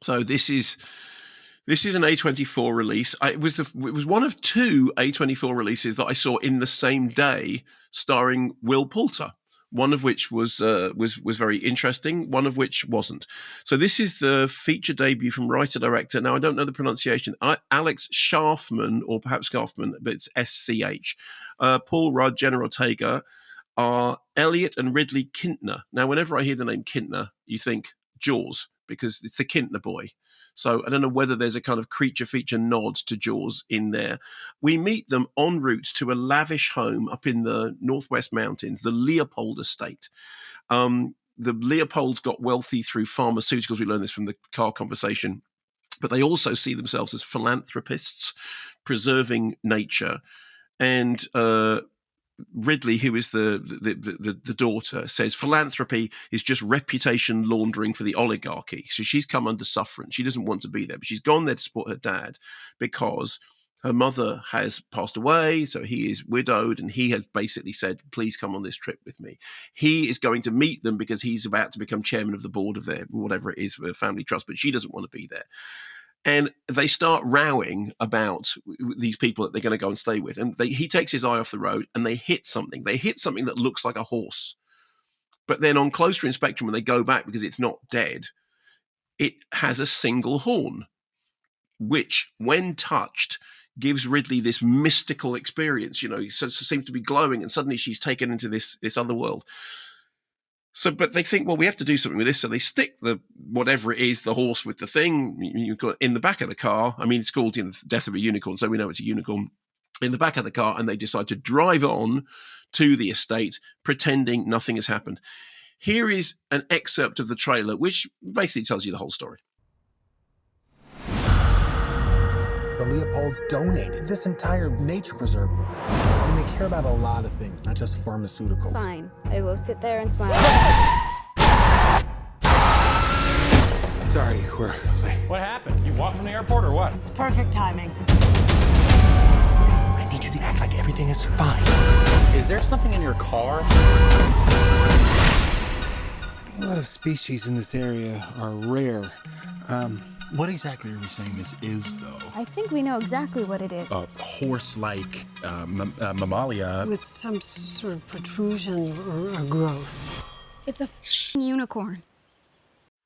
So this is an A24 release. It was one of two A24 releases that I saw in the same day, starring Will Poulter. One of which was very interesting, one of which wasn't. So this is the feature debut from writer-director. Now, I don't know the pronunciation. Alex Schaffman, or perhaps Schaffman, but it's SCH. Paul Rudd, Jenna Ortega, are Elliott and Ridley Kintner. Now, whenever I hear the name Kintner, you think Jaws, because it's the Kintner boy. So I don't know whether there's a kind of creature feature nod to Jaws in there. We meet them en route to a lavish home up in the Northwest Mountains, the Leopold estate. The Leopolds got wealthy through pharmaceuticals. We learned this from the car conversation. But they also see themselves as philanthropists, preserving nature. And Ridley, who is the daughter, says philanthropy is just reputation laundering for the oligarchy. So she's come under sufferance. She doesn't want to be there, but she's gone there to support her dad because her mother has passed away. So he is widowed, and he has basically said, please come on this trip with me. He is going to meet them because he's about to become chairman of the board of their, whatever it is, for a family trust, but she doesn't want to be there. And they start rowing about these people that they're going to go and stay with. And he takes his eye off the road, and they hit something. They hit something that looks like a horse. But then on closer inspection, when they go back, because it's not dead, it has a single horn, which, when touched, gives Ridley this mystical experience. You know, he seems to be glowing, and suddenly she's taken into this other world. So, but they think, well, we have to do something with this. So they stick the, whatever it is, the horse with the thing, you've got in the back of the car. I mean, it's called, Death of a Unicorn, so we know it's a unicorn, in the back of the car, and they decide to drive on to the estate, pretending nothing has happened. Here is an excerpt of the trailer, which basically tells you the whole story. The Leopolds donated this entire nature preserve. And they care about a lot of things, not just pharmaceuticals. Fine. I will sit there and smile. Sorry, we're late. What happened? You walked from the airport or what? It's perfect timing. I need you to act like everything is fine. Is there something in your car? A lot of species in this area are rare. What exactly are we saying this is, though? I think we know exactly what it is. A horse-like mammalia. With some sort of protrusion or growth. It's a unicorn.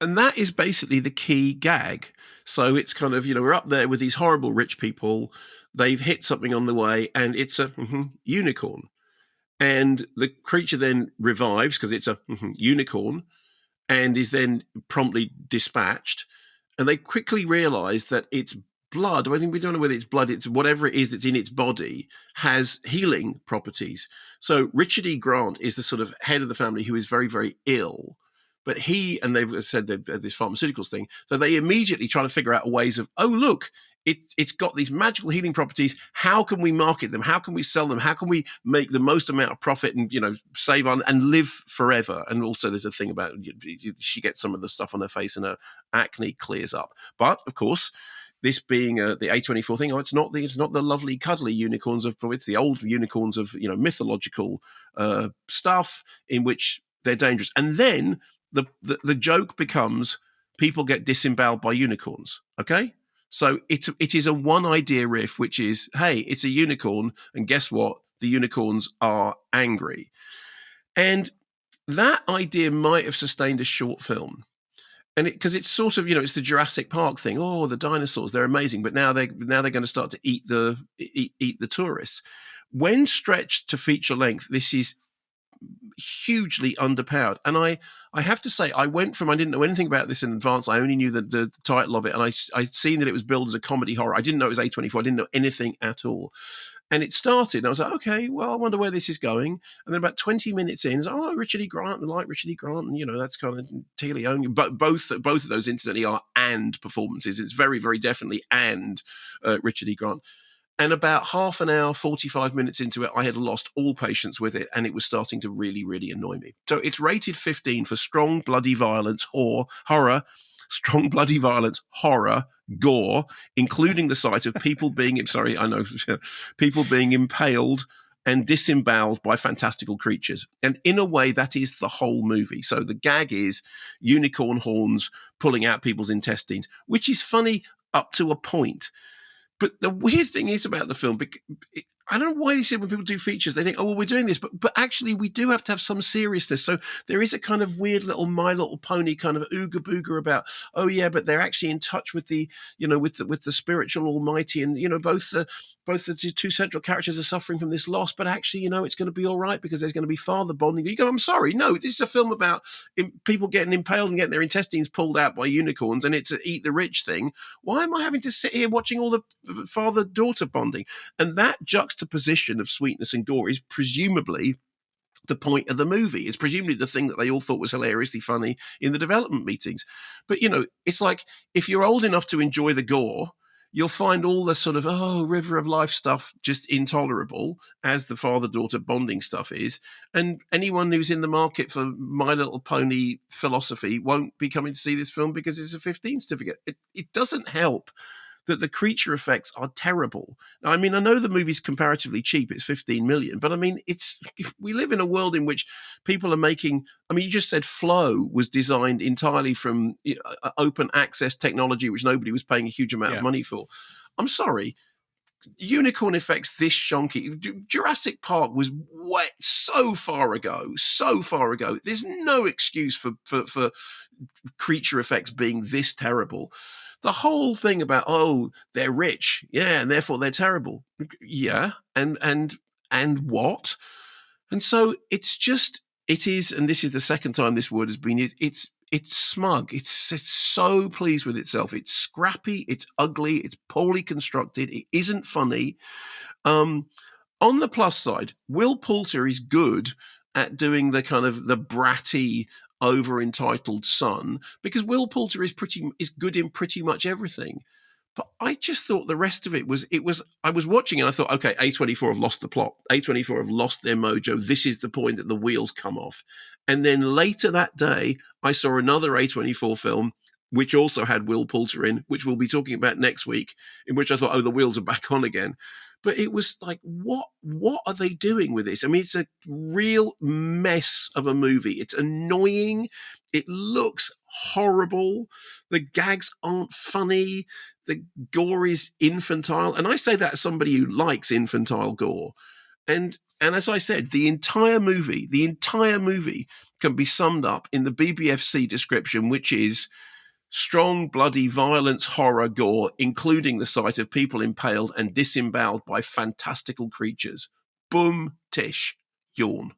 And that is basically the key gag. So it's kind of, we're up there with these horrible rich people. They've hit something on the way, and it's a unicorn. And the creature then revives because it's a unicorn, and is then promptly dispatched. And they quickly realize that its blood, I think we don't know whether it's blood, it's whatever it is that's in its body, has healing properties. So Richard E. Grant is the sort of head of the family who is very, very ill. But and they've said this pharmaceuticals thing, so they immediately try to figure out ways of, oh, look, it's got these magical healing properties. How can we market them? How can we sell them? How can we make the most amount of profit and, save on and live forever? And also there's a thing about she gets some of the stuff on her face and her acne clears up. But, of course, this being the A24 thing, it's not the lovely cuddly unicorns it's the old unicorns of, mythological stuff in which they're dangerous. And then the joke becomes people get disemboweled by unicorns. Okay. So it is a one idea riff, which is, hey, it's a unicorn. And guess what? The unicorns are angry. And that idea might have sustained a short film. And because it's sort of, it's the Jurassic Park thing. Oh, the dinosaurs, they're amazing. But now they're going to start to eat the tourists. When stretched to feature length, this is hugely underpowered. And I have to say, I didn't know anything about this in advance. I only knew the title of it, and I'd seen that it was billed as a comedy horror. I didn't know it was A24. I didn't know anything at all. And it started, and I was like, okay, well, I wonder where this is going. And then about 20 minutes in, Richard E. Grant, and like Richard E. Grant, and that's kind of Leone. But both of those incidentally are and performances. It's very, very definitely and Richard E. Grant. And about half an hour, 45 minutes into it, I had lost all patience with it, and it was starting to really, really annoy me. So it's rated 15 for strong, bloody violence, horror, strong, bloody violence, horror, gore, including the sight of people being, people being impaled and disemboweled by fantastical creatures. And in a way, that is the whole movie. So the gag is unicorn horns pulling out people's intestines, which is funny up to a point. But the weird thing is about the film, I don't know why they say when people do features, they think, oh, well, we're doing this. But actually, we do have to have some seriousness. So there is a kind of weird little My Little Pony kind of ooga booga about, oh, yeah, but they're actually in touch with the, with the spiritual almighty. And, both the two central characters are suffering from this loss. But actually, it's going to be all right because there's going to be father bonding. You go, I'm sorry. No, this is a film about people getting impaled and getting their intestines pulled out by unicorns. And it's an eat the rich thing. Why am I having to sit here watching all the father-daughter bonding? And that juxtaposition of sweetness and gore is presumably the point of the movie. It's presumably the thing that they all thought was hilariously funny in the development meetings. But, it's like if you're old enough to enjoy the gore, you'll find all the sort of, river of life stuff just intolerable, as the father-daughter bonding stuff is. And anyone who's in the market for My Little Pony philosophy won't be coming to see this film because it's a 15 certificate. It doesn't help that the creature effects are terrible. Now, I mean, I know the movie's comparatively cheap. It's 15 million. But, I mean, we live in a world in which people are making – I mean, you just said Flow was designed entirely from open access technology, which nobody was paying a huge amount of money for. I'm sorry. Unicorn effects this shonky. Jurassic Park was so far ago. There's no excuse for creature effects being this terrible. The whole thing about, they're rich, and therefore they're terrible. Yeah, and what? And so it is, and this is the second time this word has been used, it's smug. It's so pleased with itself. It's scrappy, it's ugly, it's poorly constructed, it isn't funny. On the plus side, Will Poulter is good at doing the kind of the bratty, over-entitled son, because Will Poulter is good in pretty much everything. But I just thought the rest of it was I was watching and I thought, okay, A24 have lost the plot. A24 have lost their mojo. This is the point that the wheels come off. And then later that day, I saw another A24 film, which also had Will Poulter in, which we'll be talking about next week, in which I thought, the wheels are back on again. But it was like, what are they doing with this? I mean, it's a real mess of a movie. It's annoying. It looks horrible. The gags aren't funny. The gore is infantile. And I say that as somebody who likes infantile gore. And as I said, the entire movie can be summed up in the BBFC description, which is strong, bloody violence, horror, gore, including the sight of people impaled and disemboweled by fantastical creatures. Boom, tish, yawn.